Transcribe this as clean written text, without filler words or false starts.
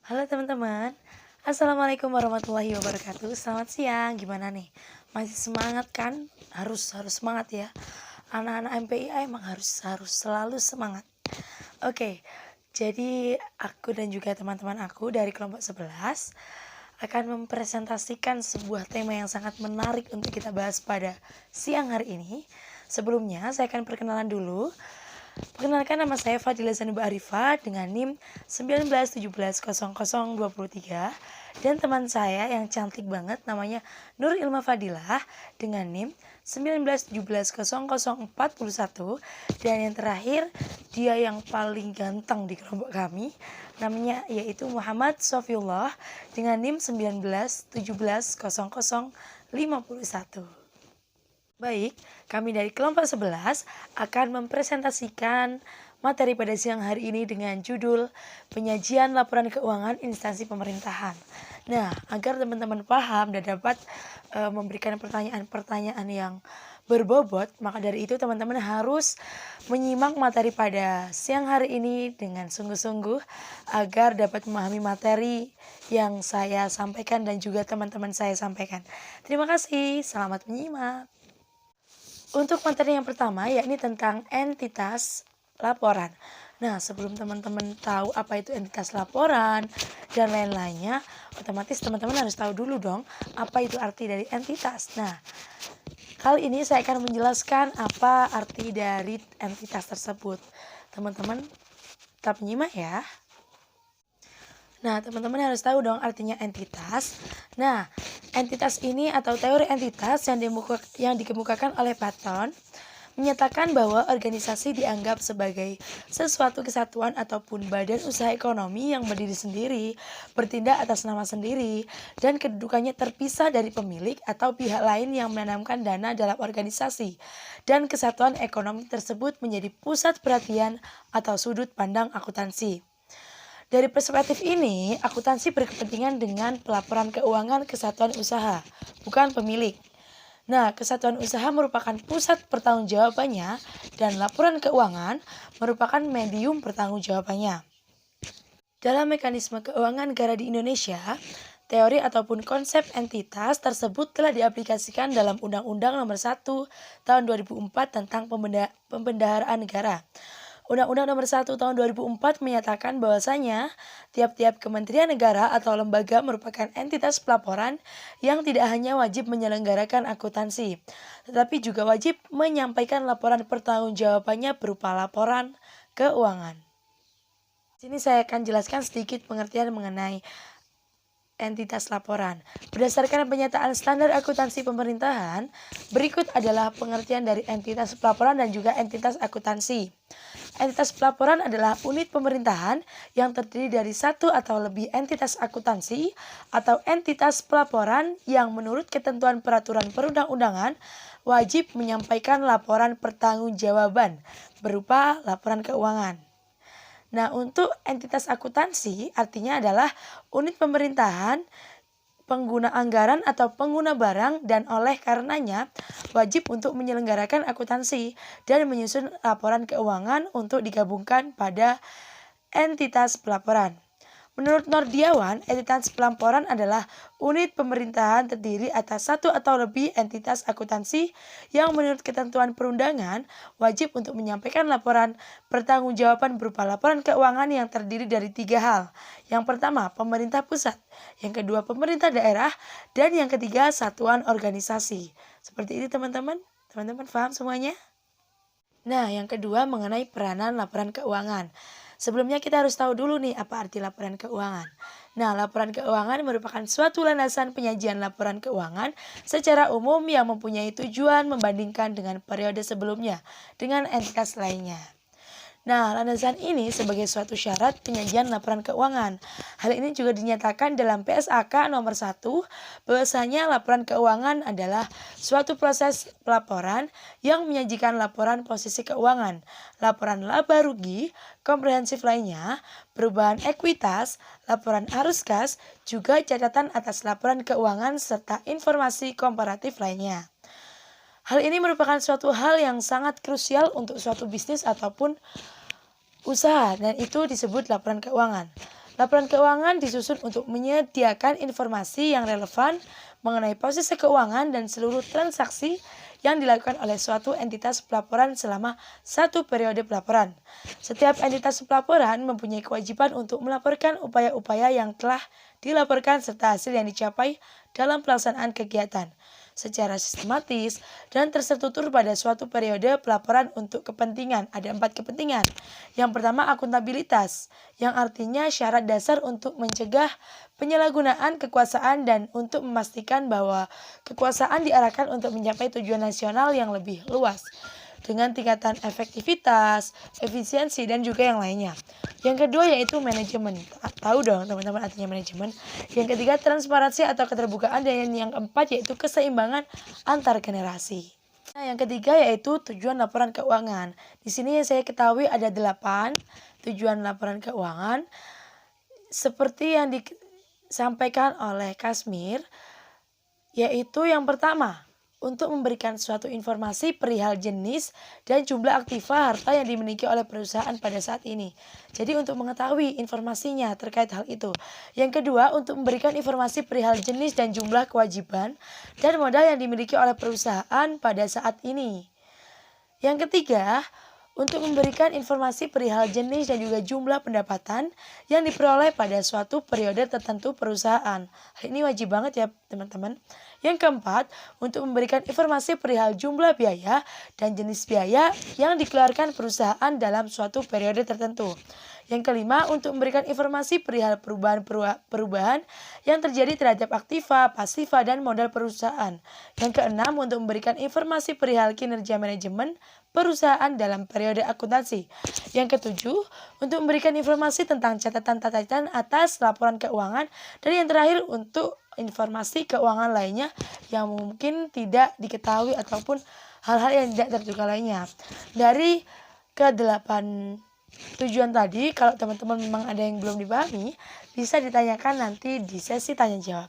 Halo teman-teman, Assalamualaikum warahmatullahi wabarakatuh. Selamat siang, gimana nih? Masih semangat kan? Harus semangat ya. Anak-anak MPIA emang harus selalu semangat. Oke, jadi aku dan juga teman-teman aku dari kelompok 11 akan mempresentasikan sebuah tema yang sangat menarik untuk kita bahas pada siang hari ini. Sebelumnya, saya akan perkenalan dulu. Perkenalkan, nama saya Fadila Zanuba Arifah dengan NIM 19170023 dan teman saya yang cantik banget namanya Nur Ilma Fadilah dengan NIM 19170041 dan yang terakhir dia yang paling ganteng di kelompok kami namanya yaitu Muhammad Sofiullah dengan NIM 19170051. Baik, kami dari kelompok 11 akan mempresentasikan materi pada siang hari ini dengan judul Penyajian Laporan Keuangan Instansi Pemerintahan. Nah, agar teman-teman paham dan dapat memberikan pertanyaan-pertanyaan yang berbobot, maka dari itu teman-teman harus menyimak materi pada siang hari ini dengan sungguh-sungguh agar dapat memahami materi yang saya sampaikan dan juga teman-teman saya sampaikan. Terima kasih, selamat menyimak. Untuk materi yang pertama yakni tentang entitas laporan. Nah, sebelum teman-teman tahu apa itu entitas laporan dan lain-lainnya, otomatis teman-teman harus tahu dulu dong apa itu arti dari entitas. Nah, kali ini saya akan menjelaskan apa arti dari entitas tersebut. Teman-teman tetap menyimak ya. Nah, teman-teman harus tahu dong artinya entitas. Nah, entitas ini atau teori entitas yang dikemukakan oleh Platon menyatakan bahwa organisasi dianggap sebagai sesuatu kesatuan ataupun badan usaha ekonomi yang berdiri sendiri, bertindak atas nama sendiri, dan kedudukannya terpisah dari pemilik atau pihak lain yang menanamkan dana dalam organisasi. Dan kesatuan ekonomi tersebut menjadi pusat perhatian atau sudut pandang akuntansi. Dari perspektif ini, akuntansi berkepentingan dengan pelaporan keuangan kesatuan usaha, bukan pemilik. Nah, kesatuan usaha merupakan pusat pertanggungjawabannya dan laporan keuangan merupakan medium pertanggungjawabannya. Dalam mekanisme keuangan negara di Indonesia, teori ataupun konsep entitas tersebut telah diaplikasikan dalam Undang-Undang Nomor 1 Tahun 2004 tentang Pembendaharaan Negara. Undang-Undang Nomor 1 Tahun 2004 menyatakan bahwasanya tiap-tiap kementerian negara atau lembaga merupakan entitas pelaporan yang tidak hanya wajib menyelenggarakan akuntansi, tetapi juga wajib menyampaikan laporan pertanggungjawabannya berupa laporan keuangan. Di sini saya akan jelaskan sedikit pengertian mengenai entitas laporan. Berdasarkan penyataan standar akuntansi pemerintahan, berikut adalah pengertian dari entitas pelaporan dan juga entitas akuntansi. Entitas pelaporan adalah unit pemerintahan yang terdiri dari satu atau lebih entitas akuntansi atau entitas pelaporan yang menurut ketentuan peraturan perundang-undangan wajib menyampaikan laporan pertanggungjawaban berupa laporan keuangan. Nah, untuk entitas akuntansi artinya adalah unit pemerintahan, pengguna anggaran atau pengguna barang dan oleh karenanya wajib untuk menyelenggarakan akuntansi dan menyusun laporan keuangan untuk digabungkan pada entitas pelaporan. Menurut Nordiawan, entitas pelaporan adalah unit pemerintahan terdiri atas satu atau lebih entitas akuntansi yang menurut ketentuan perundangan wajib untuk menyampaikan laporan pertanggungjawaban berupa laporan keuangan yang terdiri dari tiga hal. Yang pertama, pemerintah pusat. Yang kedua, pemerintah daerah. Dan yang ketiga, satuan organisasi. Seperti ini teman-teman. Teman-teman paham semuanya? Nah, yang kedua mengenai peranan laporan keuangan. Sebelumnya kita harus tahu dulu nih apa arti laporan keuangan. Nah, laporan keuangan merupakan suatu landasan penyajian laporan keuangan secara umum yang mempunyai tujuan membandingkan dengan periode sebelumnya dengan entitas lainnya. Nah, landasan ini sebagai suatu syarat penyajian laporan keuangan. Hal ini juga dinyatakan dalam PSAK nomor 1 bahwasanya laporan keuangan adalah suatu proses pelaporan yang menyajikan laporan posisi keuangan, laporan laba rugi, komprehensif lainnya, perubahan ekuitas, laporan arus kas, juga catatan atas laporan keuangan serta informasi komparatif lainnya. Hal ini merupakan suatu hal yang sangat krusial untuk suatu bisnis ataupun usaha dan itu disebut laporan keuangan. Laporan keuangan disusun untuk menyediakan informasi yang relevan mengenai posisi keuangan dan seluruh transaksi yang dilakukan oleh suatu entitas pelaporan selama satu periode pelaporan. Setiap entitas pelaporan mempunyai kewajiban untuk melaporkan upaya-upaya yang telah dilaporkan serta hasil yang dicapai dalam pelaksanaan kegiatan secara sistematis dan terstruktur pada suatu periode pelaporan untuk kepentingan. Ada 4 kepentingan. Yang pertama, akuntabilitas, yang artinya syarat dasar untuk mencegah penyalahgunaan kekuasaan dan untuk memastikan bahwa kekuasaan diarahkan untuk mencapai tujuan nasional yang lebih luas dengan tingkatan efektivitas, efisiensi, dan juga yang lainnya. Yang kedua yaitu manajemen. Tahu dong teman-teman artinya manajemen. Yang ketiga transparansi atau keterbukaan, dan yang keempat yaitu keseimbangan antar generasi. Nah, yang ketiga yaitu tujuan laporan keuangan. Di sini yang saya ketahui ada 8 tujuan laporan keuangan. Seperti yang disampaikan oleh Kasmir, yaitu yang pertama, untuk memberikan suatu informasi perihal jenis dan jumlah aktiva harta yang dimiliki oleh perusahaan pada saat ini. Jadi untuk mengetahui informasinya terkait hal itu. Yang kedua, untuk memberikan informasi perihal jenis dan jumlah kewajiban dan modal yang dimiliki oleh perusahaan pada saat ini. Yang ketiga, untuk memberikan informasi perihal jenis dan juga jumlah pendapatan yang diperoleh pada suatu periode tertentu perusahaan. Hal ini wajib banget ya teman-teman. Yang keempat, untuk memberikan informasi perihal jumlah biaya dan jenis biaya yang dikeluarkan perusahaan dalam suatu periode tertentu. Yang kelima, untuk memberikan informasi perihal perubahan yang terjadi terhadap aktiva, pasiva, dan modal perusahaan. Yang keenam, untuk memberikan informasi perihal kinerja manajemen perusahaan dalam periode akuntansi. Yang ketujuh, untuk memberikan informasi tentang catatan atas laporan keuangan. Dan yang terakhir, untuk informasi keuangan lainnya yang mungkin tidak diketahui ataupun hal-hal yang tidak terduga lainnya. Dari ke-8 tujuan tadi, kalau teman-teman memang ada yang belum dipahami, bisa ditanyakan nanti di sesi tanya jawab.